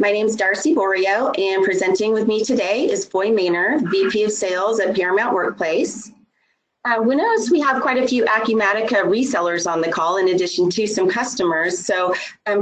My name is Darcy Borio, and presenting with me today is Foy Maynor, VP of Sales at Paramount Workplace. We noticed we have quite a few Acumatica resellers on the call in addition to some customers. So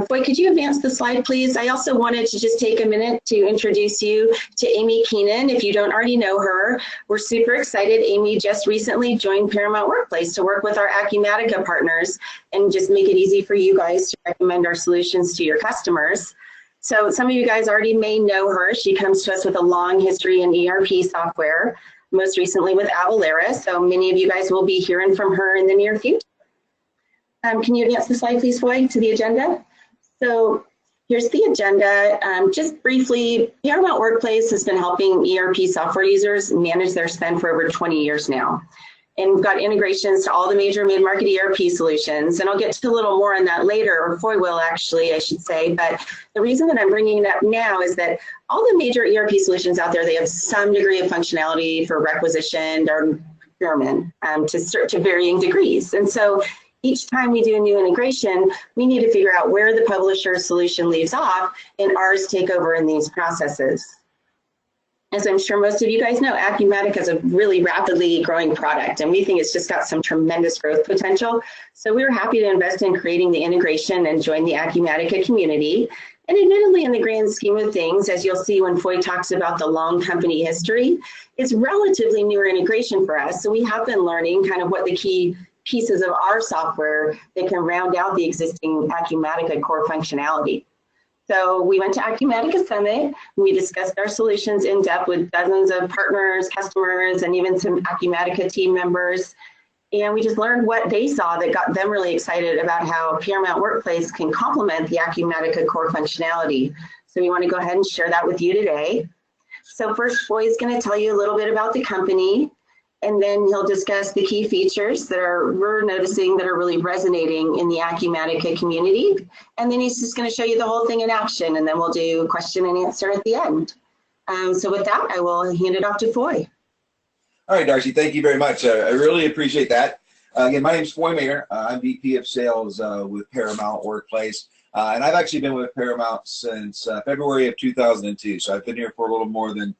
Foy, could you advance the slide, please? I also wanted to just take a minute to introduce you to Amy Keenan. If you don't already know her, we're super excited. Amy just recently joined Paramount Workplace to work with our Acumatica partners and just make it easy for you guys to recommend our solutions to your customers. So some of you guys already may know her. She comes to us with a long history in ERP software, most recently with Avalara, so many of you guys will be hearing from her in the near future. Can you advance the slide, please, Foy, to the agenda? So here's the agenda. Just briefly, Paramount Workplace has been helping ERP software users manage their spend for over 20 years now. And we've got integrations to all the major mid-market ERP solutions, and I'll get to a little more on that later, or Foy will actually, I should say. But the reason that I'm bringing it up now is that all the major ERP solutions out there, they have some degree of functionality for requisition or procurement to varying degrees. And so each time we do a new integration, we need to figure out where the publisher's solution leaves off and ours take over in these processes. As I'm sure most of you guys know, Acumatica is a really rapidly growing product, and we think it's just got some tremendous growth potential. So we were happy to invest in creating the integration and join the Acumatica community. And admittedly, in the grand scheme of things, as you'll see when Foy talks about the long company history, it's relatively newer integration for us. So we have been learning kind of what the key pieces of our software that can round out the existing Acumatica core functionality. So we went to Acumatica Summit, and we discussed our solutions in depth with dozens of partners, customers, and even some Acumatica team members. And we just learned what they saw that got them really excited about how Paramount Workplace can complement the Acumatica core functionality. So we want to go ahead and share that with you today. So first, Foy is going to tell you a little bit about the company, and then he'll discuss the key features that we're noticing that are really resonating in the Acumatica community. And then he's just going to show you the whole thing in action, and then we'll do question and answer at the end. So with that, I will hand it off to Foy. All right, Darcy, thank you very much. I really appreciate that. Again, my name is Foy Maynor. I'm VP of Sales with Paramount Workplace. And I've actually been with Paramount since February of 2002. So I've been here for a little more than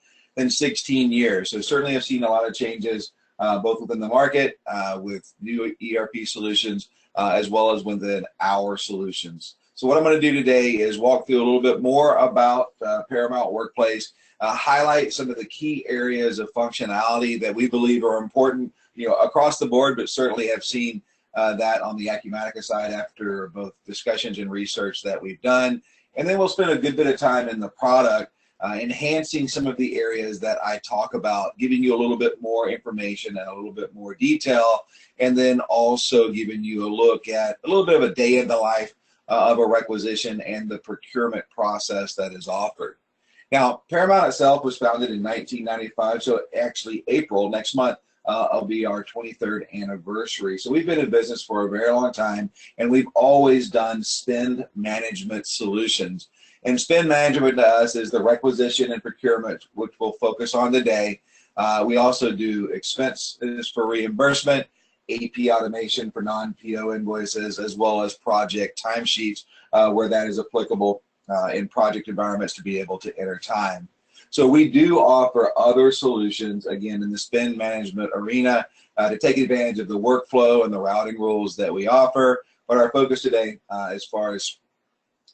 16 years. So certainly I've seen a lot of changes both within the market with new ERP solutions as well as within our solutions. So what I'm going to do today is walk through a little bit more about Paramount Workplace, highlight some of the key areas of functionality that we believe are important, across the board, but certainly have seen that on the Acumatica side after both discussions and research that we've done. And then we'll spend a good bit of time in the product enhancing some of the areas that I talk about, giving you a little bit more information and a little bit more detail, and then also giving you a look at a little bit of a day in the life of a requisition and the procurement process that is offered. Now, Paramount itself was founded in 1995, so actually April next month will be our 23rd anniversary. So we've been in business for a very long time, and we've always done spend management solutions. And spend management to us is the requisition and procurement, which we'll focus on today. We also do expenses for reimbursement, AP automation for non-PO invoices, as well as project timesheets where that is applicable in project environments to be able to enter time. So we do offer other solutions, again, in the spend management arena to take advantage of the workflow and the routing rules that we offer. But our focus today, as far as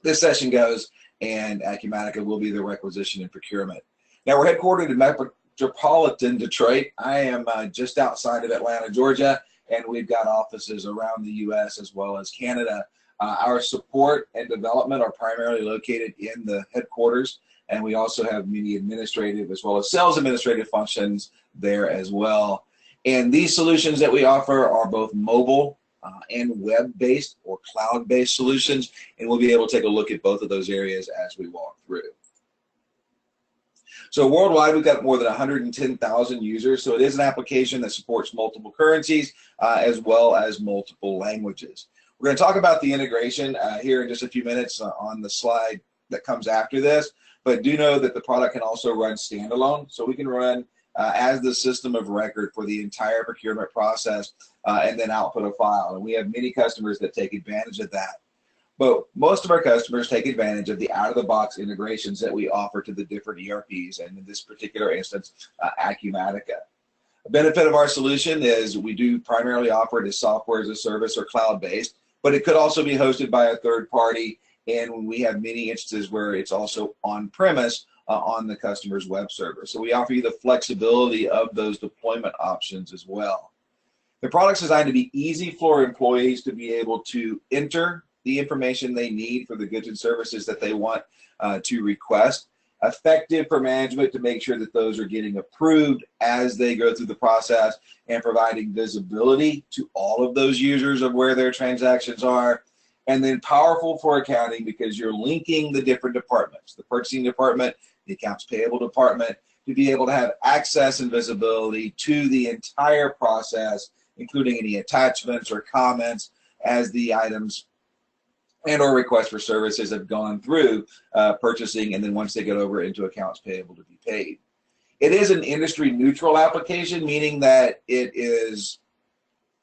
this session goes, and Acumatica will be the requisition and procurement. Now, we're headquartered in metropolitan Detroit. I am just outside of Atlanta, Georgia, and we've got offices around the U.S. as well as Canada. Our support and development are primarily located in the headquarters, and we also have many administrative as well as sales administrative functions there as well. And these solutions that we offer are both mobile and web-based or cloud-based solutions, and we'll be able to take a look at both of those areas as we walk through. So worldwide, we've got more than 110,000 users, so it is an application that supports multiple currencies as well as multiple languages. We're going to talk about the integration here in just a few minutes on the slide that comes after this, but do know that the product can also run standalone, so we can run as the system of record for the entire procurement process and then output a file. And we have many customers that take advantage of that. But most of our customers take advantage of the out-of-the-box integrations that we offer to the different ERPs, and in this particular instance, Acumatica. A benefit of our solution is we do primarily offer it as software as a service or cloud-based, but it could also be hosted by a third party, and we have many instances where it's also on-premise on the customer's web server. So we offer you the flexibility of those deployment options as well. The product's designed to be easy for employees to be able to enter the information they need for the goods and services that they want to request, effective for management to make sure that those are getting approved as they go through the process, and providing visibility to all of those users of where their transactions are, and then powerful for accounting because you're linking the different departments, the purchasing department, the accounts payable department, to be able to have access and visibility to the entire process, including any attachments or comments as the items and or requests for services have gone through purchasing, and then once they get over into accounts payable to be paid. It is an industry neutral application, meaning that it is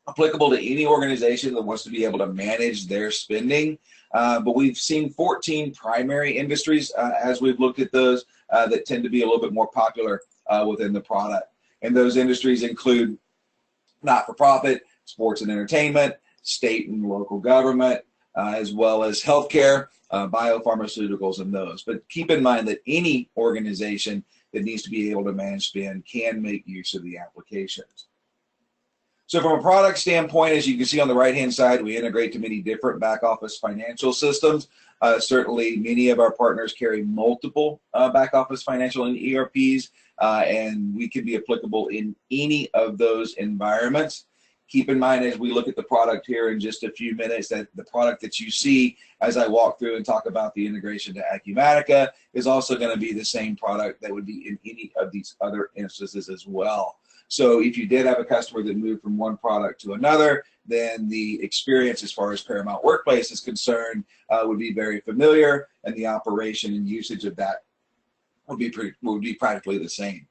applicable to any organization that wants to be able to manage their spending. But we've seen 14 primary industries as we've looked at those that tend to be a little bit more popular within the product. And those industries include not-for-profit, sports and entertainment, state and local government, as well as healthcare, biopharmaceuticals, and those. But keep in mind that any organization that needs to be able to manage spend can make use of the applications. So from a product standpoint, as you can see on the right-hand side, we integrate to many different back-office financial systems. Certainly, many of our partners carry multiple back-office financial and ERPs, and we can be applicable in any of those environments. Keep in mind as we look at the product here in just a few minutes that the product that you see as I walk through and talk about the integration to Acumatica is also going to be the same product that would be in any of these other instances as well. So if you did have a customer that moved from one product to another, then the experience as far as Paramount Workplace is concerned would be very familiar, and the operation and usage of that would be practically the same.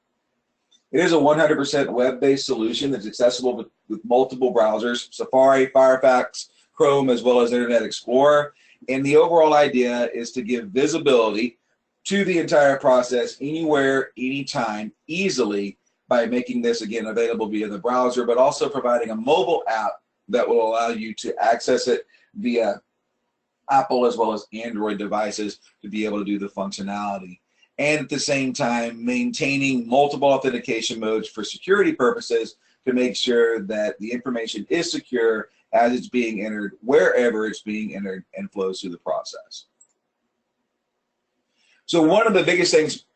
It is a 100% web-based solution that's accessible with multiple browsers, Safari, Firefox, Chrome, as well as Internet Explorer. And the overall idea is to give visibility to the entire process anywhere, anytime, easily, by making this, again, available via the browser, but also providing a mobile app that will allow you to access it via Apple as well as Android devices to be able to do the functionality. And at the same time, maintaining multiple authentication modes for security purposes to make sure that the information is secure as it's being entered, wherever it's being entered, and flows through the process. So one of the biggest things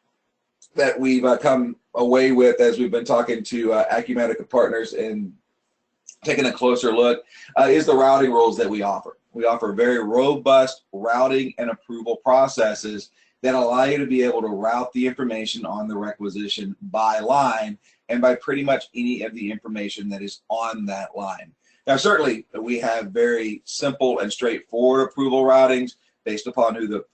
that we've come away with as we've been talking to Acumatica partners and taking a closer look is the routing rules that we offer. We offer very robust routing and approval processes that allow you to be able to route the information on the requisition by line and by pretty much any of the information that is on that line. Now, certainly, we have very simple and straightforward approval routings based upon who the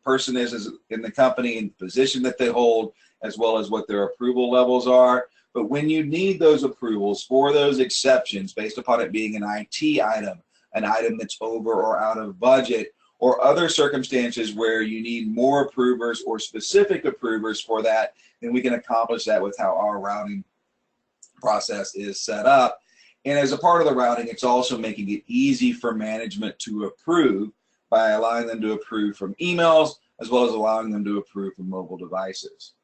person is in the company and the position that they hold, as well as what their approval levels are. But when you need those approvals for those exceptions based upon it being an IT item, an item that's over or out of budget, or other circumstances where you need more approvers or specific approvers for that, then we can accomplish that with how our routing process is set up. And as a part of the routing, it's also making it easy for management to approve by allowing them to approve from emails, as well as allowing them to approve from mobile devices.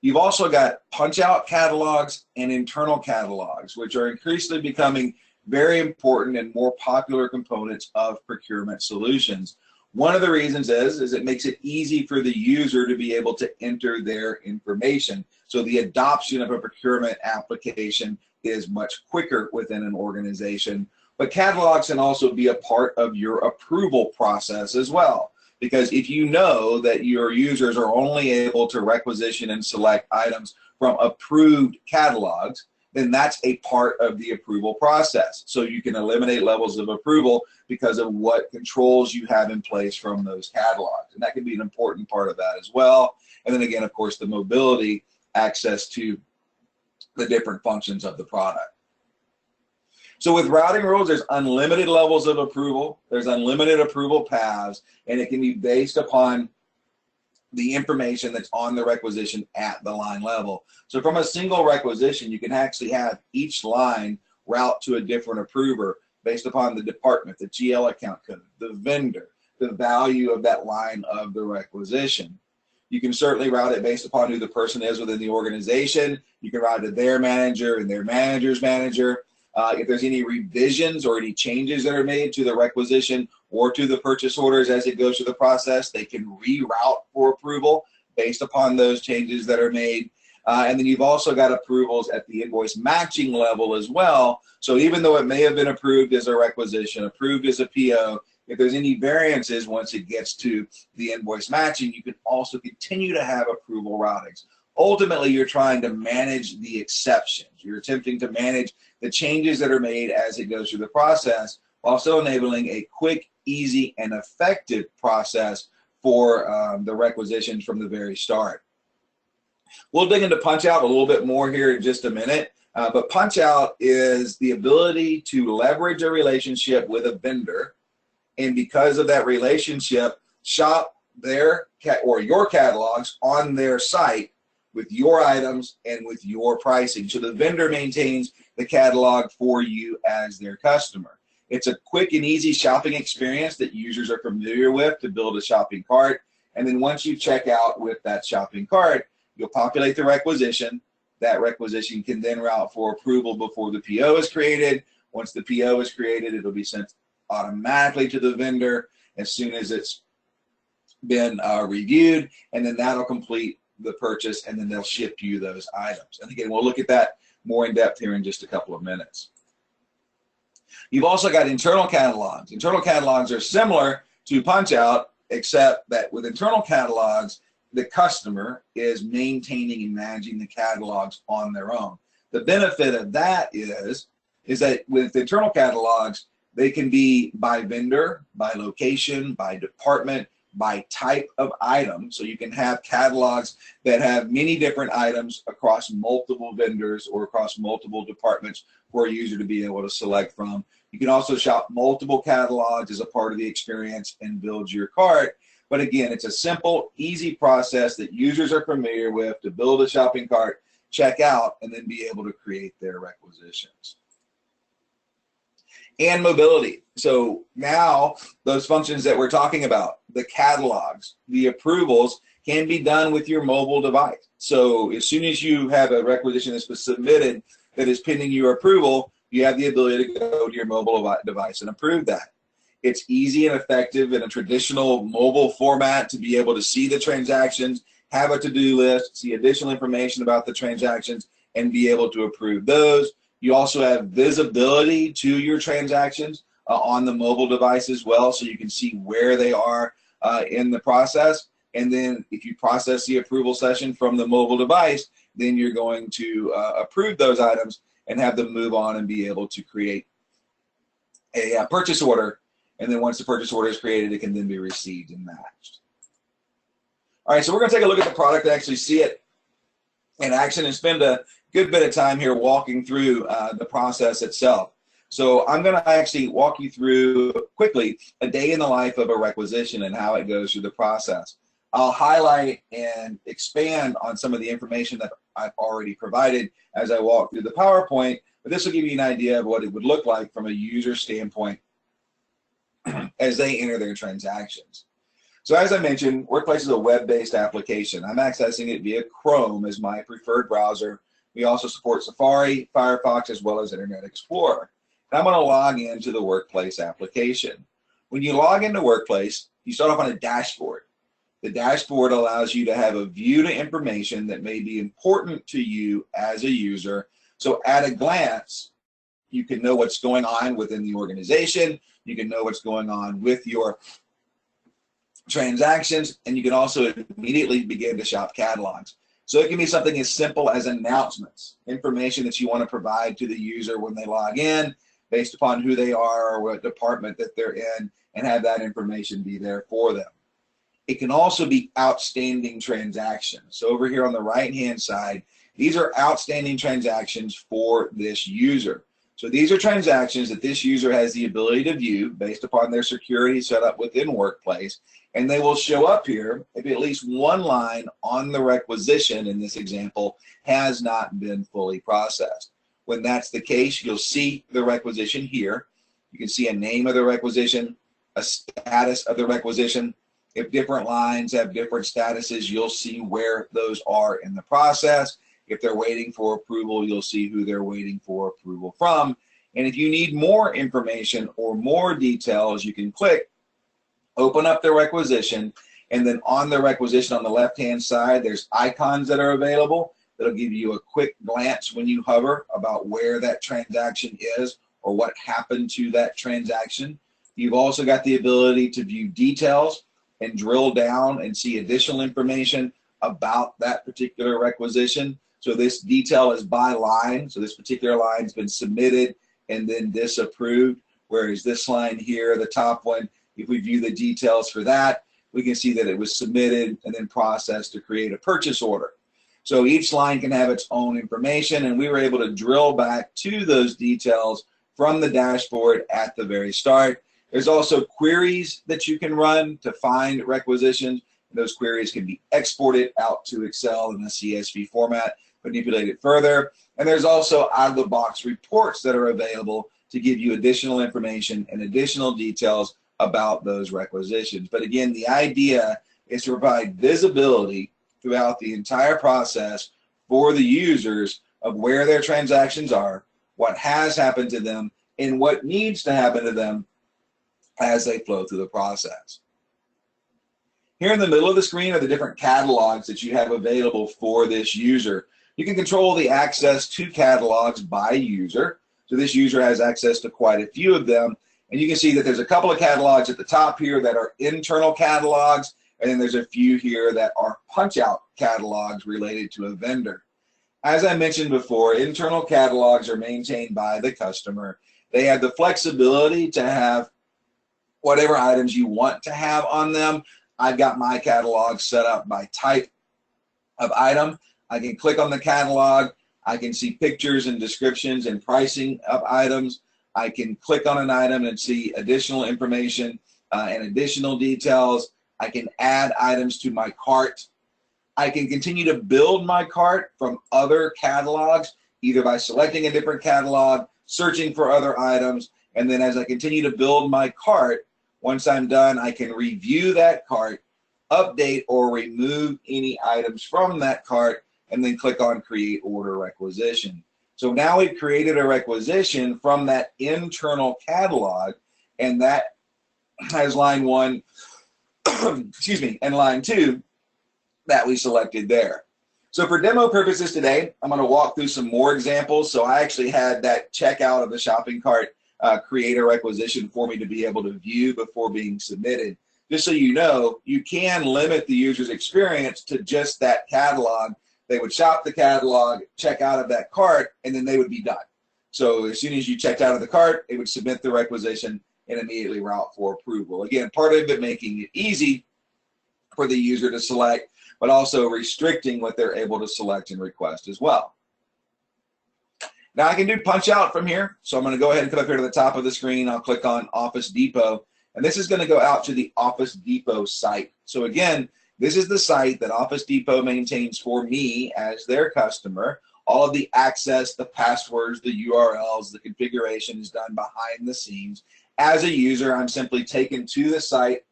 You've also got punch-out catalogs and internal catalogs, which are increasingly becoming very important and more popular components of procurement solutions. One of the reasons is it makes it easy for the user to be able to enter their information. So the adoption of a procurement application is much quicker within an organization. But catalogs can also be a part of your approval process as well. Because if you know that your users are only able to requisition and select items from approved catalogs, then that's a part of the approval process. So you can eliminate levels of approval because of what controls you have in place from those catalogs. And that can be an important part of that as well. And then again, of course, the mobility, access to the different functions of the product. So with routing rules, there's unlimited levels of approval. There's unlimited approval paths, and it can be based upon the information that's on the requisition at the line level. So from a single requisition, you can actually have each line route to a different approver based upon the department, the GL account code, the vendor, the value of that line of the requisition. You can certainly route it based upon who the person is within the organization. You can route it to their manager and their manager's manager. If there's any revisions or any changes that are made to the requisition or to the purchase orders as it goes through the process, they can reroute for approval based upon those changes that are made. And then you've also got approvals at the invoice matching level as well. So even though it may have been approved as a requisition, approved as a PO, if there's any variances once it gets to the invoice matching, you can also continue to have approval routings. Ultimately, you're trying to manage the exceptions. You're attempting to manage the changes that are made as it goes through the process, while still enabling a quick, easy, and effective process for the requisitions from the very start. We'll dig into punch-out a little bit more here in just a minute, but punch-out is the ability to leverage a relationship with a vendor, and because of that relationship, shop their or your catalogs on their site with your items and with your pricing. So the vendor maintains the catalog for you as their customer. It's a quick and easy shopping experience that users are familiar with to build a shopping cart. And then once you check out with that shopping cart, you'll populate the requisition. That requisition can then route for approval before the PO is created. Once the PO is created, it'll be sent automatically to the vendor as soon as it's been reviewed, and then that'll complete the purchase, and then they'll ship you those items. And again, we'll look at that more in depth here in just a couple of minutes. You've also got internal catalogs. Internal catalogs are similar to punch-out, except that with internal catalogs, the customer is maintaining and managing the catalogs on their own. The benefit of that is that with internal catalogs, they can be by vendor, by location, by department, by type of item. So you can have catalogs that have many different items across multiple vendors or across multiple departments for a user to be able to select from. You can also shop multiple catalogs as a part of the experience and build your cart. But again, it's a simple, easy process that users are familiar with to build a shopping cart, check out, and then be able to create their requisitions. And mobility. So now those functions that we're talking about, the catalogs, the approvals, can be done with your mobile device. So as soon as you have a requisition that's been submitted that is pending your approval, you have the ability to go to your mobile device and approve that. It's easy and effective in a traditional mobile format to be able to see the transactions, have a to-do list, see additional information about the transactions, and be able to approve those. You also have visibility to your transactions on the mobile device as well, so you can see where they are in the process. And then if you process the approval session from the mobile device, then you're going to approve those items and have them move on and be able to create a purchase order. And then once the purchase order is created, it can then be received and matched. All right, so we're going to take a look at the product and actually see it in action and spend a good bit of time here walking through the process itself. So I'm going to actually walk you through quickly a day in the life of a requisition and how it goes through the process. I'll highlight and expand on some of the information that I've already provided as I walk through the PowerPoint, but this will give you an idea of what it would look like from a user standpoint as they enter their transactions. So as I mentioned, Workplace is a web-based application. I'm accessing it via Chrome as my preferred browser. We also support Safari, Firefox, as well as Internet Explorer. And I'm going to log into the Workplace application. When you log into Workplace, you start off on a dashboard. The dashboard allows you to have a view to information that may be important to you as a user. So at a glance, you can know what's going on within the organization. You can know what's going on with your transactions, and you can also immediately begin to shop catalogs. So it can be something as simple as announcements, information that you want to provide to the user when they log in based upon who they are or what department that they're in, and have that information be there for them. It can also be outstanding transactions. So over here on the right-hand side, these are outstanding transactions for this user. So these are transactions that this user has the ability to view based upon their security set up within Workplace, and they will show up here if at least one line on the requisition in this example has not been fully processed. When that's the case, you'll see the requisition here. You can see a name of the requisition, a status of the requisition. If different lines have different statuses, you'll see where those are in the process. If they're waiting for approval, you'll see who they're waiting for approval from. And if you need more information or more details, you can click, open up the requisition, and then on the requisition on the left-hand side, there's icons that are available that'll give you a quick glance when you hover about where that transaction is or what happened to that transaction. You've also got the ability to view details and drill down and see additional information about that particular requisition. So this detail is by line. So this particular line's been submitted and then disapproved, whereas this line here, the top one, if we view the details for that, we can see that it was submitted and then processed to create a purchase order. So each line can have its own information, and we were able to drill back to those details from the dashboard at the very start. There's also queries that you can run to find requisitions. Those queries can be exported out to Excel in a CSV format, manipulate it further. And there's also out-of-the-box reports that are available to give you additional information and additional details about those requisitions. But again, the idea is to provide visibility throughout the entire process for the users of where their transactions are, what has happened to them, and what needs to happen to them as they flow through the process. Here in the middle of the screen are the different catalogs that you have available for this user. You can control the access to catalogs by user. So this user has access to quite a few of them. And you can see that there's a couple of catalogs at the top here that are internal catalogs, and then there's a few here that are punch-out catalogs related to a vendor. As I mentioned before, internal catalogs are maintained by the customer. They have the flexibility to have whatever items you want to have on them. I've got my catalog set up by type of item. I can click on the catalog. I can see pictures and descriptions and pricing of items. I can click on an item and see additional information and additional details. I can add items to my cart. I can continue to build my cart from other catalogs, either by selecting a different catalog, searching for other items, and then as I continue to build my cart, once I'm done, I can review that cart, update or remove any items from that cart, and then click on Create Order Requisition. So now we've created a requisition from that internal catalog, and that has line 1, excuse me, and line 2 that we selected there. So for demo purposes today, I'm going to walk through some more examples. So I actually had that checkout of the shopping cart create a requisition for me to be able to view before being submitted. Just so you know, you can limit the user's experience to just that catalog. They would shop the catalog, check out of that cart, and then they would be done. So as soon as you checked out of the cart, it would submit the requisition and immediately route for approval. Again, part of it making it easy for the user to select, but also restricting what they're able to select and request as well. Now I can do punch out from here. So I'm going to go ahead and come up here to the top of the screen. I'll click on Office Depot, and this is going to go out to the Office Depot site. So again, this is the site that Office Depot maintains for me as their customer. All of the access, the passwords, the URLs, the configuration is done behind the scenes. As a user, I'm simply taken to the site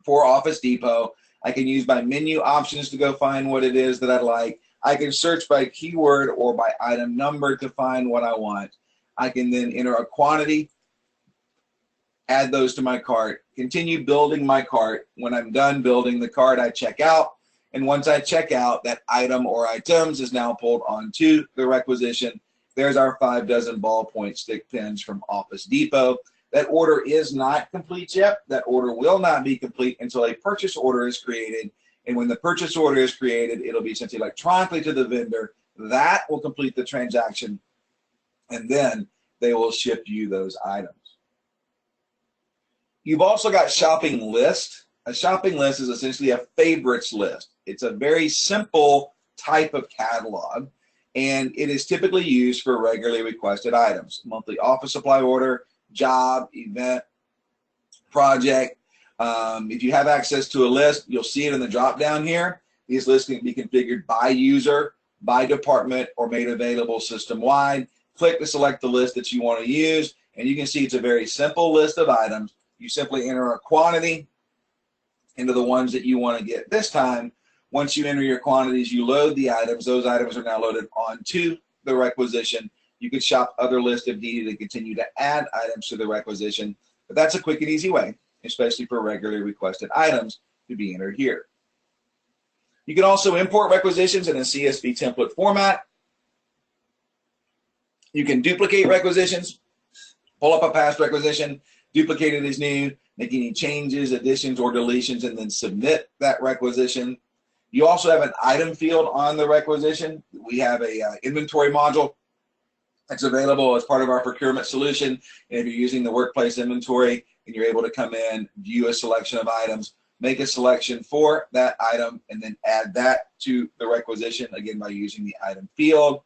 for Office Depot. I can use my menu options to go find what it is that I like. I can search by keyword or by item number to find what I want. I can then enter a quantity, add those to my cart, continue building my cart. When I'm done building the cart, I check out. And once I check out, that item or items is now pulled onto the requisition. There's our 5 dozen ballpoint stick pins from Office Depot. That order is not complete yet. That order will not be complete until a purchase order is created. And when the purchase order is created, it'll be sent electronically to the vendor. That will complete the transaction, and then they will ship you those items. You've also got shopping list. A shopping list is essentially a favorites list. It's a very simple type of catalog. and it is typically used for regularly requested items: monthly office supply order, job, event, project. If you have access to a list, you'll see it in the drop down here. These lists can be configured by user, by department, or made available system-wide. Click to select the list that you want to use, and you can see it's a very simple list of items. You simply enter a quantity into the ones that you want to get. This time, once you enter your quantities, you load the items. Those items are now loaded onto the requisition. You can shop other lists if needed and continue to add items to the requisition, but that's a quick and easy way, especially for regularly requested items, to be entered here. You can also import requisitions in a CSV template format. You can duplicate requisitions, pull up a past requisition, duplicate it as new, make any changes, additions, or deletions, and then submit that requisition. You also have an item field on the requisition. We have a inventory module that's available as part of our procurement solution. And if you're using the workplace inventory, and you're able to come in, view a selection of items, make a selection for that item, and then add that to the requisition, again, by using the item field.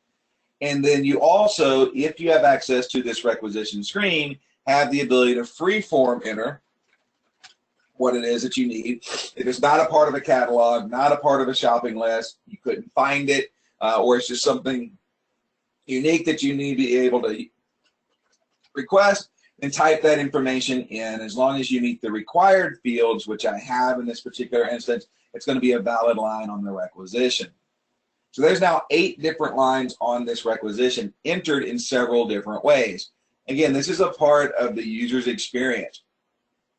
And then you also, if you have access to this requisition screen, have the ability to free-form enter what it is that you need. If it's not a part of a catalog, not a part of a shopping list, you couldn't find it, or it's just something unique that you need to be able to request, and type that information in. As long as you meet the required fields, which I have in this particular instance, it's going to be a valid line on the requisition. So there's now 8 different lines on this requisition entered in several different ways. Again, this is a part of the user's experience.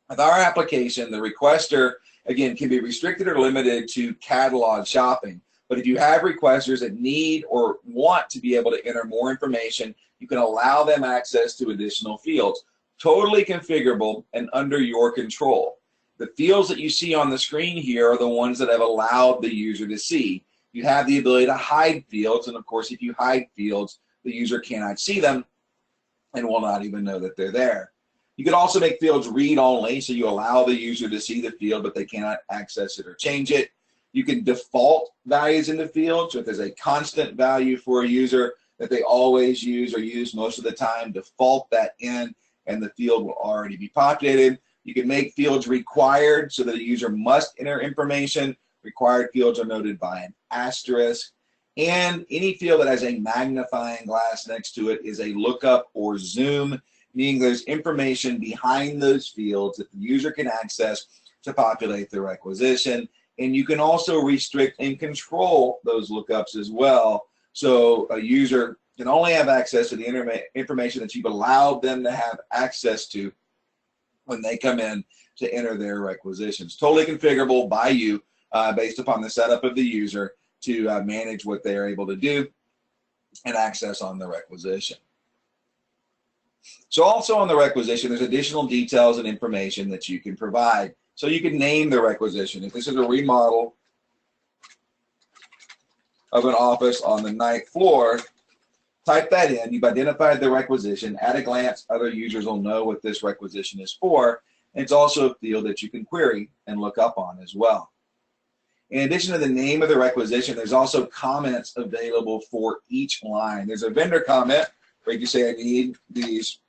With our application, the requester, again, can be restricted or limited to catalog shopping. But if you have requesters that need or want to be able to enter more information, you can allow them access to additional fields. Totally configurable and under your control. The fields that you see on the screen here are the ones that I've allowed the user to see. You have the ability to hide fields, and of course, if you hide fields, the user cannot see them and will not even know that they're there. You can also make fields read-only, so you allow the user to see the field, but they cannot access it or change it. You can default values in the field, so if there's a constant value for a user that they always use or use most of the time, default that in, and the field will already be populated. You can make fields required, so that a user must enter information. Required fields are noted by an asterisk. And any field that has a magnifying glass next to it is a lookup or zoom, meaning there's information behind those fields that the user can access to populate the requisition. And you can also restrict and control those lookups as well. So a user can only have access to the information that you've allowed them to have access to when they come in to enter their requisitions. Totally configurable by you based upon the setup of the user to manage what they are able to do and access on the requisition. So also on the requisition, there's additional details and information that you can provide. So you can name the requisition. If this is a remodel of an office on the 9th floor, type that in. You've identified the requisition. At a glance, other users will know what this requisition is for. And it's also a field that you can query and look up on as well. In addition to the name of the requisition, there's also comments available for each line. There's a vendor comment where you can say, I need these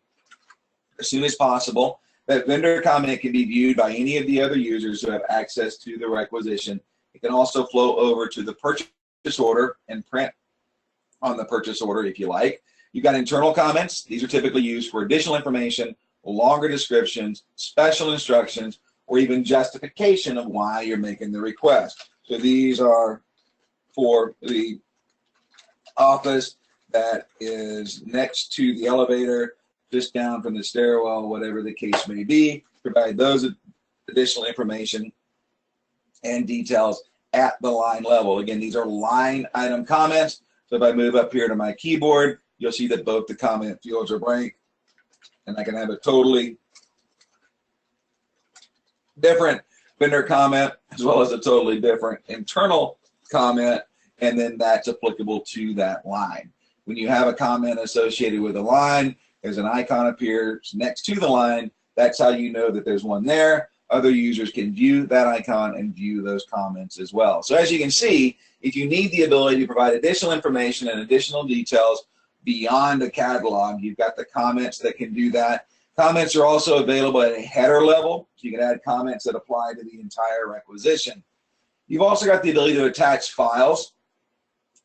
as soon as possible. That vendor comment can be viewed by any of the other users who have access to the requisition. It can also flow over to the purchase order and print on the purchase order if you like. You've got internal comments. These are typically used for additional information, longer descriptions, special instructions, or even justification of why you're making the request. So these are for the office that is next to the elevator, just down from the stairwell, whatever the case may be. Provide those additional information and details at the line level. Again, these are line item comments. So if I move up here to my keyboard, you'll see that both the comment fields are blank, and I can have a totally different vendor comment as well as a totally different internal comment, and then that's applicable to that line. When you have a comment associated with a line, there's an icon appears next to the line. That's how you know that there's one there. other users can view that icon and view those comments as well. So as you can see, if you need the ability to provide additional information and additional details beyond a catalog, you've got the comments that can do that. Comments are also available at a header level, so you can add comments that apply to the entire requisition. You've also got the ability to attach files.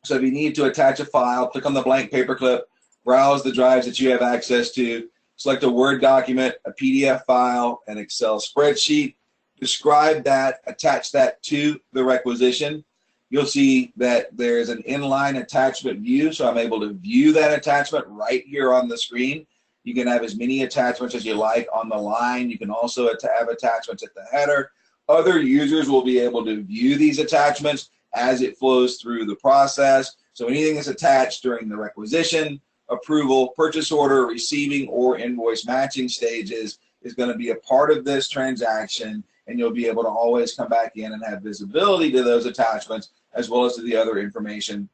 So if you need to attach a file, click on the blank paperclip, browse the drives that you have access to, select a Word document, a PDF file, an Excel spreadsheet, describe that, attach that to the requisition. You'll see that there's an inline attachment view, so I'm able to view that attachment right here on the screen. You can have as many attachments as you like on the line. You can also have attachments at the header. Other users will be able to view these attachments as it flows through the process. So anything that's attached during the requisition, approval, purchase order, receiving, or invoice matching stages is going to be a part of this transaction, and you'll be able to always come back in and have visibility to those attachments as well as to the other information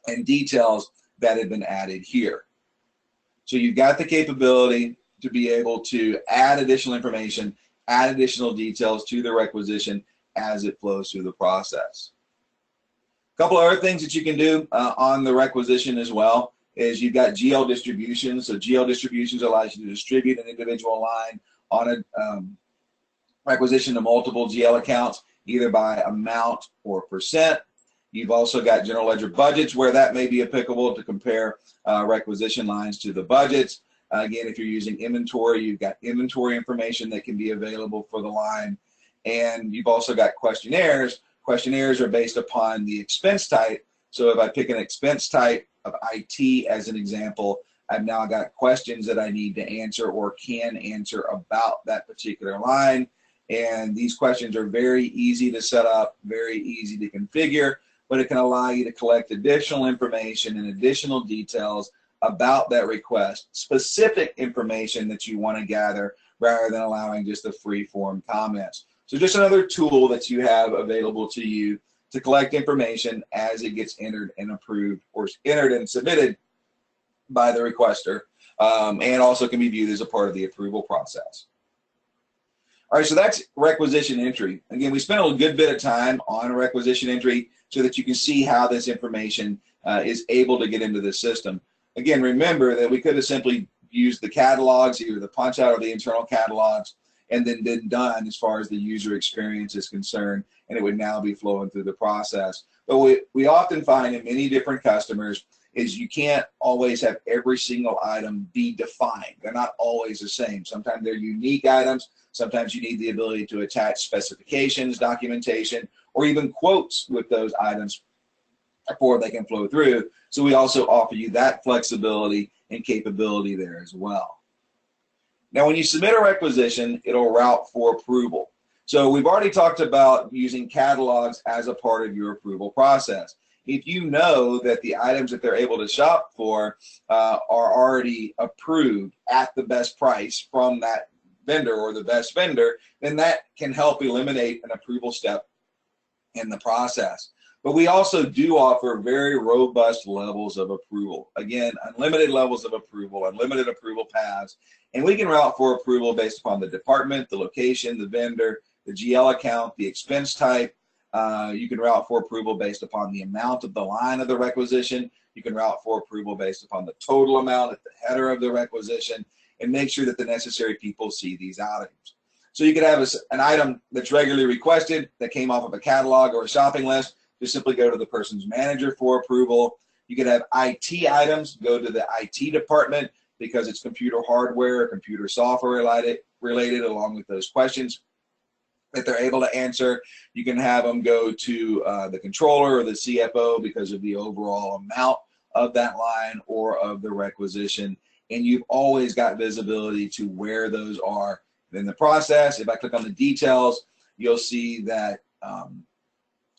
and details that have been added here. So you've got the capability to be able to add additional information, add additional details to the requisition as it flows through the process. A couple other things that you can do on the requisition as well is you've got GL distributions. So GL distributions allows you to distribute an individual line on a requisition to multiple GL accounts, either by amount or percent. You've also got general ledger budgets where that may be applicable to compare requisition lines to the budgets. Again, if you're using inventory, you've got inventory information that can be available for the line. And you've also got questionnaires. Questionnaires are based upon the expense type. So if I pick an expense type of IT as an example, I've now got questions that I need to answer or can answer about that particular line. And these questions are very easy to set up, very easy to configure, but it can allow you to collect additional information and additional details about that request, specific information that you want to gather rather than allowing just the free-form comments. So just another tool that you have available to you to collect information as it gets entered and approved or entered and submitted by the requester, and also can be viewed as a part of the approval process. All right, so that's requisition entry. Again, we spent a good bit of time on requisition entry so that you can see how this information is able to get into the system. Again, remember that we could have simply used the catalogs, either the punch out or the internal catalogs, and then been done as far as the user experience is concerned, and it would now be flowing through the process. But we often find in many different customers is you can't always have every single item be defined. They're not always the same. Sometimes they're unique items. Sometimes you need the ability to attach specifications, documentation, or even quotes with those items before they can flow through. So we also offer you that flexibility and capability there as well. Now, when you submit a requisition, it'll route for approval. So we've already talked about using catalogs as a part of your approval process. If you know that the items that they're able to shop for are already approved at the best price from that vendor or the best vendor, then that can help eliminate an approval step in the process. But we also do offer very robust levels of approval. Again, unlimited levels of approval, unlimited approval paths, and we can route for approval based upon the department, the location, the vendor, the GL account, the expense type. You can route for approval based upon the amount of the line of the requisition. You can route for approval based upon the total amount at the header of the requisition, and make sure that the necessary people see these items. So you could have an item that's regularly requested that came off of a catalog or a shopping list. Just simply go to the person's manager for approval. You could have IT items, go to the IT department because it's computer hardware, computer software related along with those questions that they're able to answer. You can have them go to the controller or the CFO because of the overall amount of that line or of the requisition. And you've always got visibility to where those are in the process. If I click on the details, you'll see that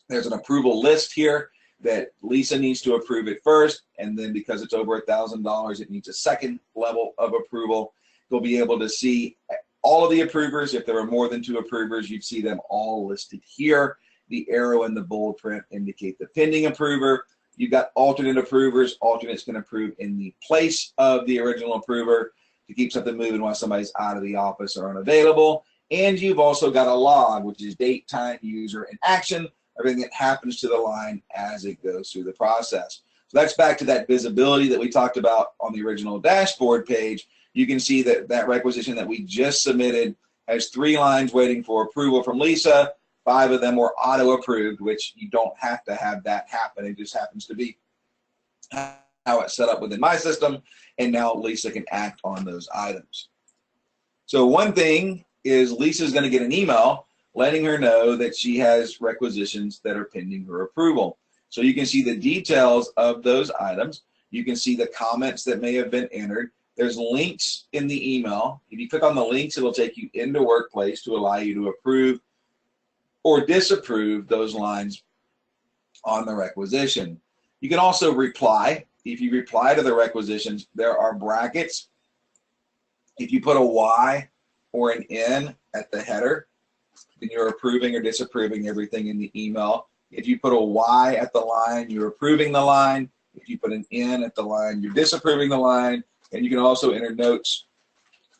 there's an approval list here that Lisa needs to approve it first, and then because it's over $1,000, it needs a second level of approval. You'll be able to see all of the approvers. If there are more than 2 approvers, you'd see them all listed here. The arrow and the bold print indicate the pending approver. You've got alternate approvers. Alternates can approve in the place of the original approver to keep something moving while somebody's out of the office or unavailable. And you've also got a log, which is date, time, user, and action, everything that happens to the line as it goes through the process. So that's back to that visibility that we talked about on the original dashboard page. You can see that that requisition that we just submitted has 3 lines waiting for approval from Lisa. 5 of them were auto-approved, which you don't have to have that happen. It just happens to be how it's set up within my system, and now Lisa can act on those items. So one thing is Lisa's going to get an email letting her know that she has requisitions that are pending her approval. So you can see the details of those items. You can see the comments that may have been entered. There's links in the email. If you click on the links, it'll take you into Workplace to allow you to approve or disapprove those lines on the requisition. You can also reply. If you reply to the requisitions, there are brackets. If you put a Y or an N at the header, then you're approving or disapproving everything in the email. If you put a Y at the line, you're approving the line. If you put an N at the line, you're disapproving the line. And you can also enter notes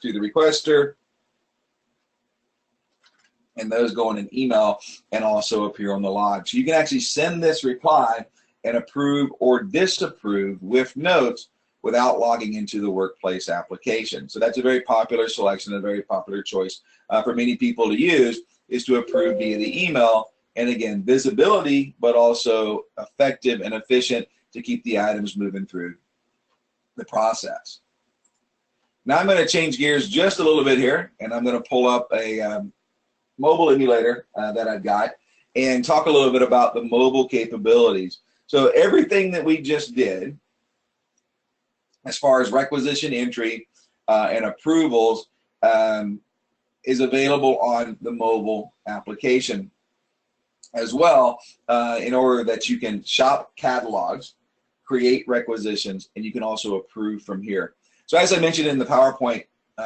to the requester, and those go in an email and also appear on the log. So you can actually send this reply and approve or disapprove with notes without logging into the Workplace application. So that's a very popular selection, a very popular choice for many people to use, is to approve via the email. And again, visibility, but also effective and efficient to keep the items moving through the process. Now I'm going to change gears just a little bit here, and I'm going to pull up a mobile emulator that I've got and talk a little bit about the mobile capabilities. So everything that we just did as far as requisition entry and approvals is available on the mobile application as well, in order that you can shop catalogs, create requisitions, and you can also approve from here. So as I mentioned in the PowerPoint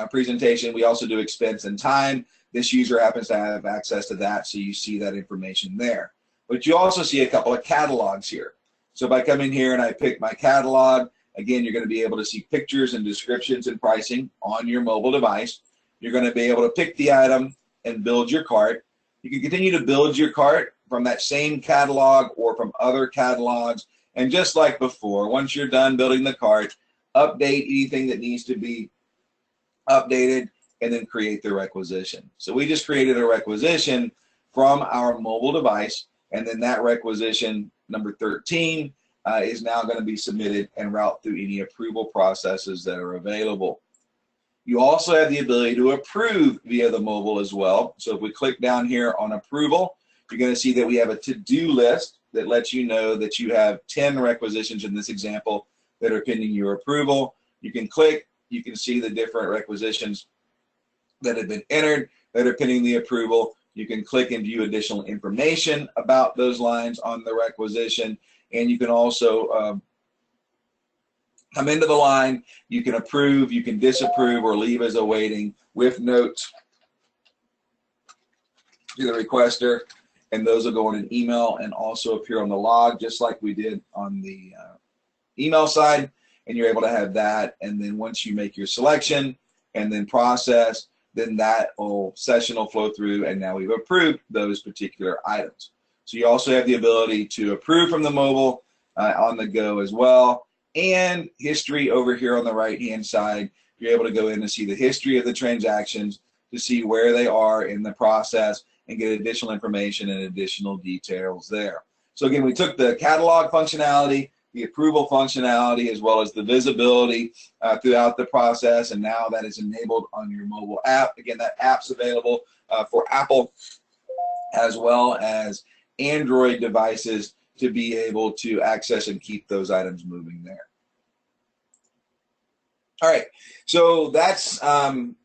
presentation, we also do expense and time. This user happens to have access to that, so you see that information there. But you also see a couple of catalogs here. So by coming here and I pick my catalog, again, you're going to be able to see pictures and descriptions and pricing on your mobile device. You're going to be able to pick the item and build your cart. You can continue to build your cart from that same catalog or from other catalogs. And just like before, once you're done building the cart, update anything that needs to be updated and then create the requisition. So we just created a requisition from our mobile device, and then that requisition, number 13, is now going to be submitted and route through any approval processes that are available. You also have the ability to approve via the mobile as well. So if we click down here on approval, you're going to see that we have a to-do list that lets you know that you have 10 requisitions in this example that are pending your approval. You can click, you can see the different requisitions that have been entered that are pending the approval. You can click and view additional information about those lines on the requisition, and you can also come into the line. You can approve, you can disapprove, or leave as awaiting with notes to the requester, and those will go in an email and also appear on the log, just like we did on the email side, and you're able to have that. And then once you make your selection and then process, then that session will flow through, and now we've approved those particular items. So you also have the ability to approve from the mobile on the go as well. And history over here on the right-hand side, you're able to go in and see the history of the transactions to see where they are in the process and get additional information and additional details there. So again, we took the catalog functionality, the approval functionality, as well as the visibility throughout the process, and now that is enabled on your mobile app. Again, that app's available for Apple as well as Android devices to be able to access and keep those items moving there. All right, so that's the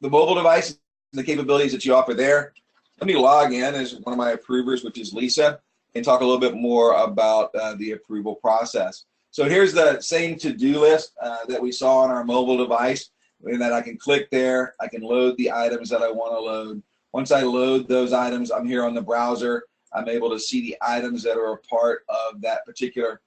mobile device and the capabilities that you offer there. Let me log in as one of my approvers, which is Lisa, and talk a little bit more about the approval process. So here's the same to-do list that we saw on our mobile device, and that I can click there. I can load the items that I want to load. Once I load those items, I'm here on the browser. I'm able to see the items that are a part of that particular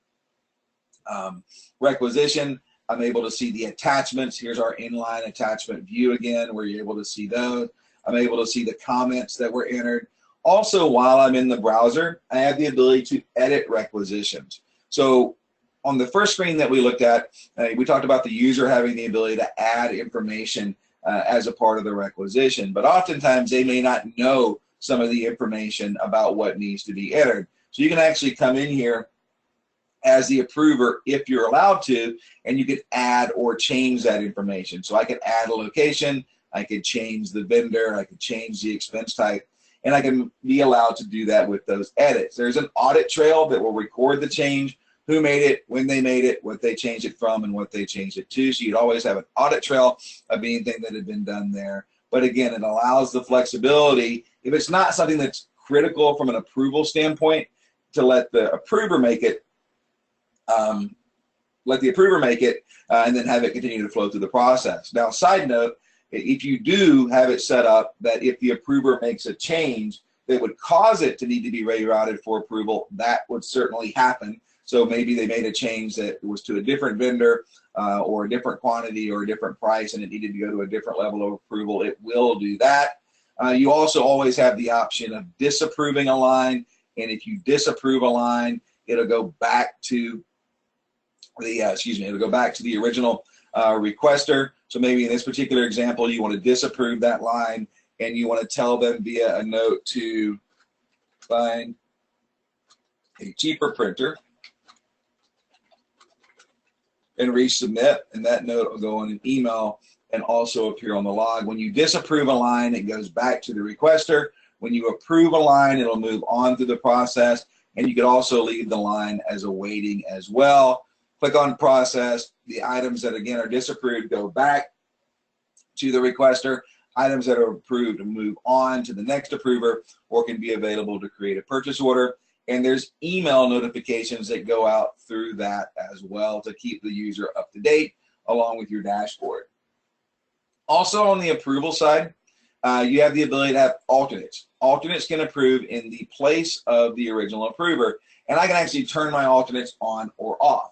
requisition. I'm able to see the attachments. Here's our inline attachment view again, where you're able to see those. I'm able to see the comments that were entered. Also, while I'm in the browser, I have the ability to edit requisitions. So on the first screen that we looked at, we talked about the user having the ability to add information as a part of the requisition, but oftentimes they may not know some of the information about what needs to be entered. So you can actually come in here as the approver if you're allowed to, and you can add or change that information. So I could add a location, I could change the vendor, I could change the expense type, and I can be allowed to do that with those edits. There's an audit trail that will record the change, who made it, when they made it, what they changed it from, and what they changed it to. So you'd always have an audit trail of anything that had been done there. But again, it allows the flexibility, if it's not something that's critical from an approval standpoint, to let the approver make it, and then have it continue to flow through the process. Now, side note, if you do have it set up that if the approver makes a change that would cause it to need to be rerouted for approval, that would certainly happen. So maybe they made a change that was to a different vendor or a different quantity or a different price, and it needed to go to a different level of approval. It will do that. You also always have the option of disapproving a line, and if you disapprove a line, it'll go back to the it'll go back to the original requester. So maybe in this particular example, you want to disapprove that line, and you want to tell them via a note to find a cheaper printer and resubmit, and that note will go in an email and also appear on the log. When you disapprove a line, it goes back to the requester. When you approve a line, it'll move on through the process, and you could also leave the line as awaiting as well. Click on process. The items that again are disapproved go back to the requester. Items that are approved move on to the next approver or can be available to create a purchase order. And there's email notifications that go out through that as well to keep the user up to date along with your dashboard. Also on the approval side, you have the ability to have alternates. Alternates can approve in the place of the original approver, and I can actually turn my alternates on or off.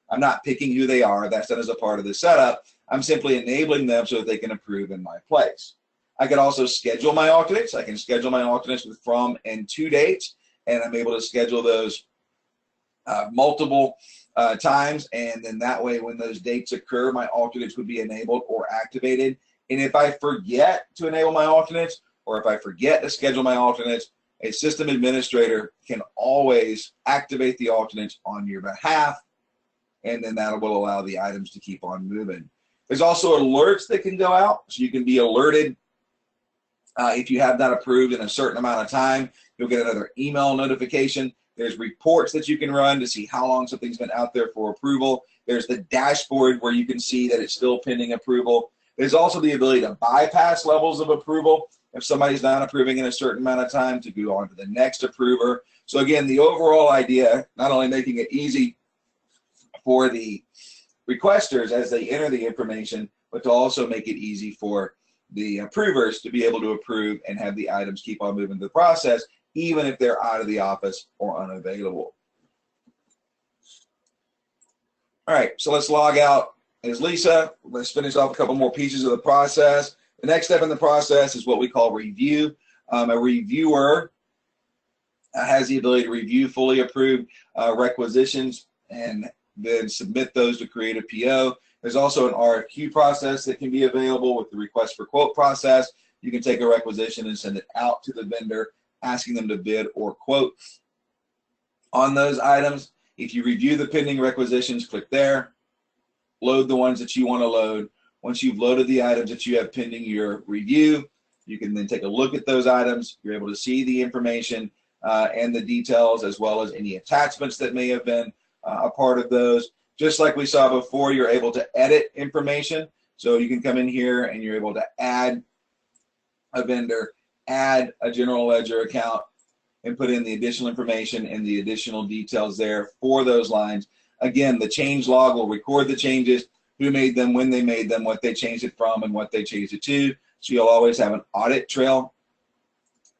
I'm not picking who they are. That's done as a part of the setup. I'm simply enabling them so that they can approve in my place. I can also schedule my alternates. I can schedule my alternates with from and to dates, and I'm able to schedule those multiple times, and then that way when those dates occur, my alternates would be enabled or activated. And if I forget to enable my alternates, or if I forget to schedule my alternates, a system administrator can always activate the alternates on your behalf, and then that will allow the items to keep on moving. There's also alerts that can go out, so you can be alerted if you have not approved in a certain amount of time. You'll get another email notification. There's reports that you can run to see how long something's been out there for approval. There's the dashboard where you can see that it's still pending approval. There's also the ability to bypass levels of approval. If somebody's not approving in a certain amount of time, to go on to the next approver. So again, the overall idea, not only making it easy for the requesters as they enter the information, but to also make it easy for the approvers to be able to approve and have the items keep on moving through the process, even if they're out of the office or unavailable. All right, so let's log out as Lisa. Let's finish off a couple more pieces of the process. The next step in the process is what we call review. A reviewer has the ability to review fully approved requisitions and then submit those to create a PO. There's also an RFQ process that can be available with the request for quote process. You can take a requisition and send it out to the vendor, asking them to bid or quote on those items. If you review the pending requisitions, click there, load the ones that you want to load. Once you've loaded the items that you have pending your review, you can then take a look at those items. You're able to see the information and the details, as well as any attachments that may have been a part of those. Just like we saw before, you're able to edit information. So you can come in here and you're able to add a vendor, add a general ledger account, and put in the additional information and the additional details there for those lines. Again, the change log will record the changes, who made them, when they made them, what they changed it from, and what they changed it to. So you'll always have an audit trail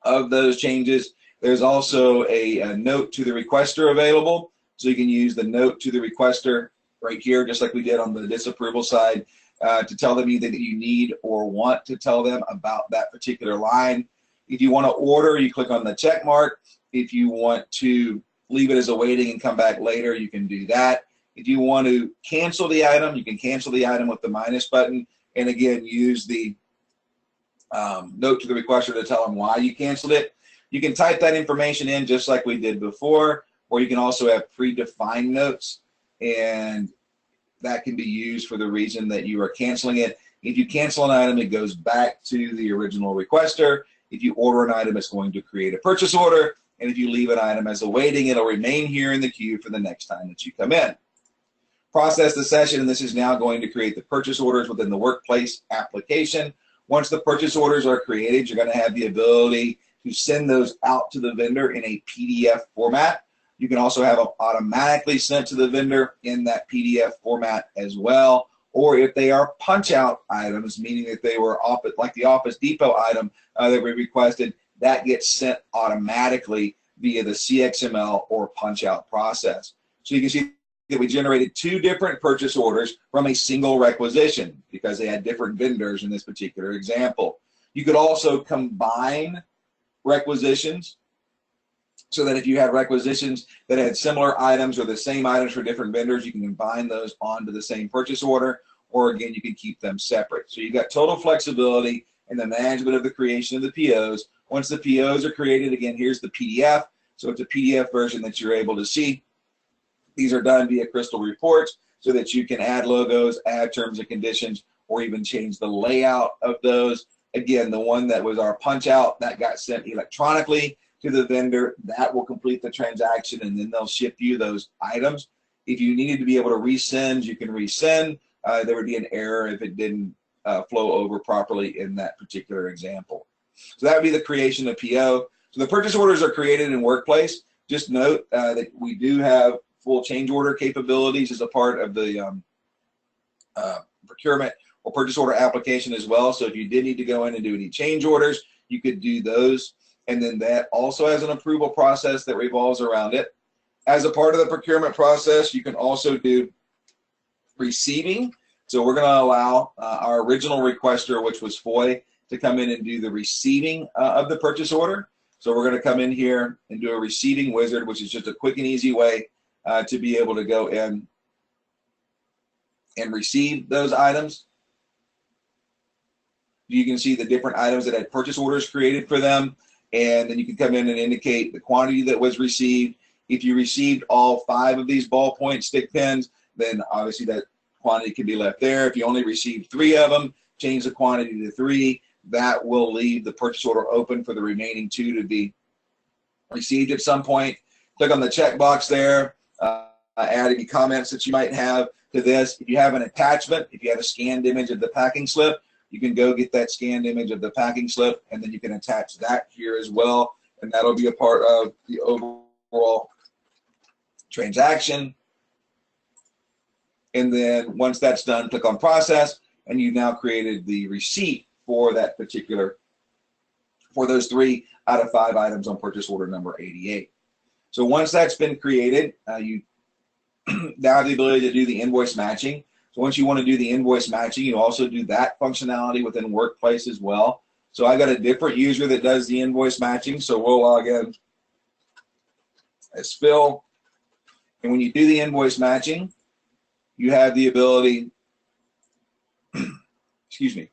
of those changes. There's also a note to the requester available. So you can use the note to the requester right here, just like we did on the disapproval side, to tell them anything that you need or want to tell them about that particular line. If you want to order, you click on the check mark. If you want to leave it as awaiting and come back later, you can do that. If you want to cancel the item, you can cancel the item with the minus button, and again, use the note to the requester to tell them why you canceled it. You can type that information in just like we did before, or you can also have predefined notes, and that can be used for the reason that you are canceling it. If you cancel an item, it goes back to the original requester. If you order an item, it's going to create a purchase order, and if you leave an item as awaiting, it'll remain here in the queue for the next time that you come in. Process the session, and this is now going to create the purchase orders within the workplace application. Once the purchase orders are created, you're going to have the ability to send those out to the vendor in a PDF format. You can also have them automatically sent to the vendor in that PDF format as well. Or if they are punch-out items, meaning that they were like the Office Depot item that we requested, that gets sent automatically via the CXML or punch-out process. So you can see that we generated 2 different purchase orders from a single requisition because they had different vendors in this particular example. You could also combine requisitions so that if you had requisitions that had similar items or the same items for different vendors, you can combine those onto the same purchase order, or again, you can keep them separate. So you've got total flexibility in the management of the creation of the POs. Once the POs are created, again, here's the PDF. So it's a PDF version that you're able to see. These are done via Crystal reports so that you can add logos, add terms and conditions, or even change the layout of those. Again, the one that was our punch out, that got sent electronically to the vendor. That will complete the transaction, and then they'll ship you those items. If you needed to be able to resend, you can resend. There would be an error if it didn't flow over properly in that particular example. So that would be the creation of PO. So the purchase orders are created in Workplace. Just note that we do have full change order capabilities as a part of the procurement or purchase order application as well. So if you did need to go in and do any change orders, you could do those. And then that also has an approval process that revolves around it. As a part of the procurement process, you can also do receiving. So we're going to allow our original requester, which was Foy, to come in and do the receiving of the purchase order. So we're going to come in here and do a receiving wizard, which is just a quick and easy way to be able to go in and receive those items. You can see the different items that had purchase orders created for them, and then you can come in and indicate the quantity that was received. If you received all 5 of these ballpoint stick pins, then obviously that quantity can be left there. If you only received 3 of them, change the quantity to 3. That will leave the purchase order open for the remaining 2 to be received at some point. Click on the checkbox there. Add any comments that you might have to this. If you have an attachment, if you have a scanned image of the packing slip, you can go get that scanned image of the packing slip, and then you can attach that here as well, and that'll be a part of the overall transaction. And then once that's done, click on process, and you've now created the receipt for that particular, for those 3 out of 5 items on purchase order number 88. So once that's been created, you now have the ability to do the invoice matching. So once you want to do the invoice matching, you also do that functionality within Workplace as well. So I got a different user that does the invoice matching. So we'll log in as Phil. And when you do the invoice matching, you have the ability, excuse me,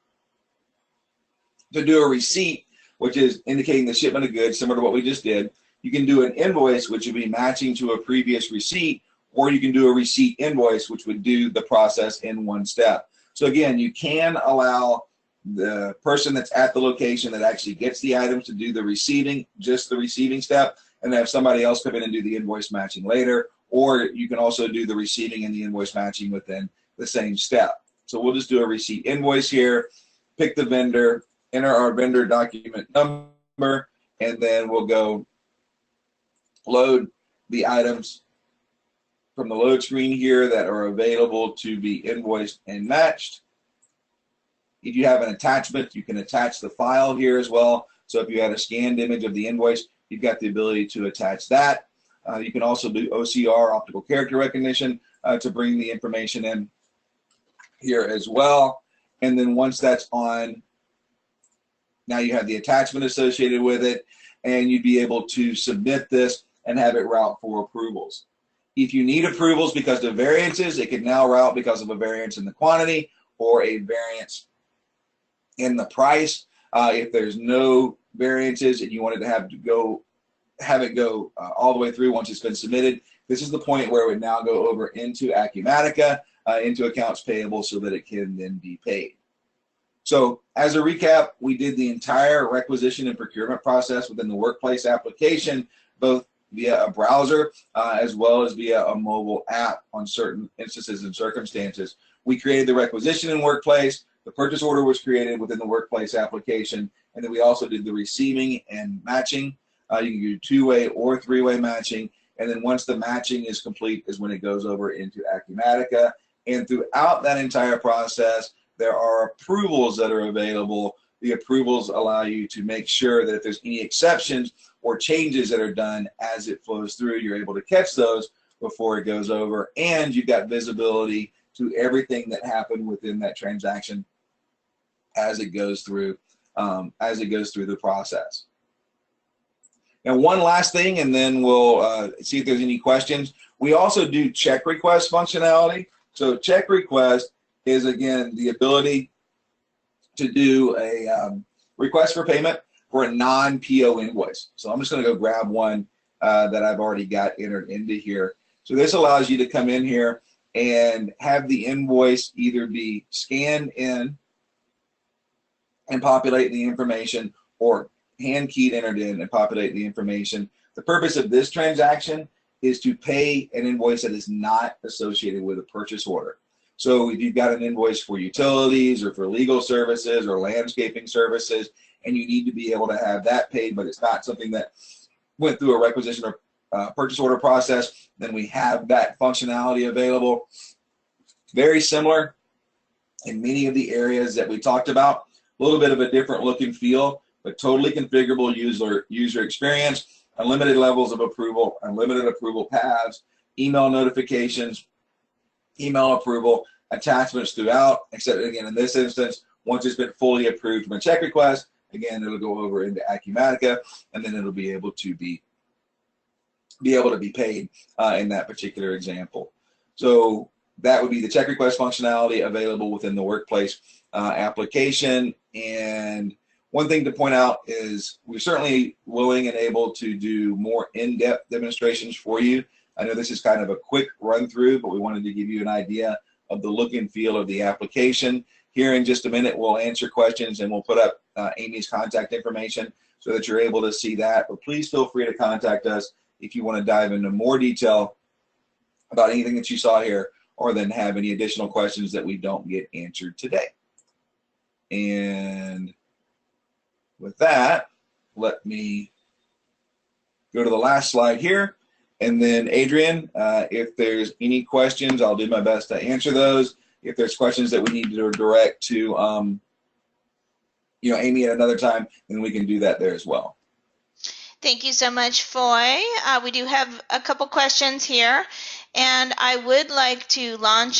to do a receipt, which is indicating the shipment of goods, similar to what we just did. You can do an invoice, which would be matching to a previous receipt, or you can do a receipt invoice, which would do the process in one step. So again, you can allow the person that's at the location that actually gets the items to do the receiving, just the receiving step, and have somebody else come in and do the invoice matching later, or you can also do the receiving and the invoice matching within the same step. So we'll just do a receipt invoice here, pick the vendor, enter our vendor document number, and then we'll go load the items from the load screen here that are available to be invoiced and matched. If you have an attachment, you can attach the file here as well. So if you had a scanned image of the invoice, you've got the ability to attach that. You can also do OCR, optical character recognition, to bring the information in here as well. And then once that's on, now you have the attachment associated with it, and you'd be able to submit this and have it route for approvals. If you need approvals because of variances, it can now route because of a variance in the quantity or a variance in the price. If there's no variances and you wanted to have it go all the way through once it's been submitted, this is the point where it would now go over into Acumatica, into accounts payable, so that it can then be paid. So as a recap, we did the entire requisition and procurement process within the workplace application, both via a browser as well as via a mobile app on certain instances and circumstances. We created the requisition in workplace, the purchase order was created within the workplace application, and then we also did the receiving and matching. You can do two-way or three-way matching, and then once the matching is complete is when it goes over into Acumatica. And throughout that entire process, there are approvals that are available. The approvals allow you to make sure that if there's any exceptions or changes that are done as it flows through, you're able to catch those before it goes over, and you've got visibility to everything that happened within that transaction as it goes through the process. Now, one last thing, and then we'll see if there's any questions. We also do check request functionality. So check request is, again, the ability to do a request for payment for a non-PO invoice. So I'm just going to go grab one that I've already got entered into here. So this allows you to come in here and have the invoice either be scanned in and populate the information, or hand keyed entered in and populate the information. The purpose of this transaction is to pay an invoice that is not associated with a purchase order. So if you've got an invoice for utilities or for legal services or landscaping services, and you need to be able to have that paid, but it's not something that went through a requisition or purchase order process, then we have that functionality available. Very similar in many of the areas that we talked about. A little bit of a different look and feel, but totally configurable user experience, unlimited levels of approval, unlimited approval paths, email notifications, email approval, attachments throughout, except again in this instance, once it's been fully approved from a check request, again it'll go over into Acumatica, and then it'll be able to be paid in that particular example. So that would be the check request functionality available within the workplace application. And one thing to point out is we're certainly willing and able to do more in-depth demonstrations for you. I know this is kind of a quick run through, but we wanted to give you an idea of the look and feel of the application. Here in just a minute, we'll answer questions and we'll put up Amy's contact information so that you're able to see that. But please feel free to contact us if you want to dive into more detail about anything that you saw here, or then have any additional questions that we don't get answered today. And with that, let me go to the last slide here. And then Adrian, if there's any questions, I'll do my best to answer those. If there's questions that we need to direct to Amy at another time, then we can do that there as well. Thank you so much, Foy. We do have a couple questions here, and I would like to launch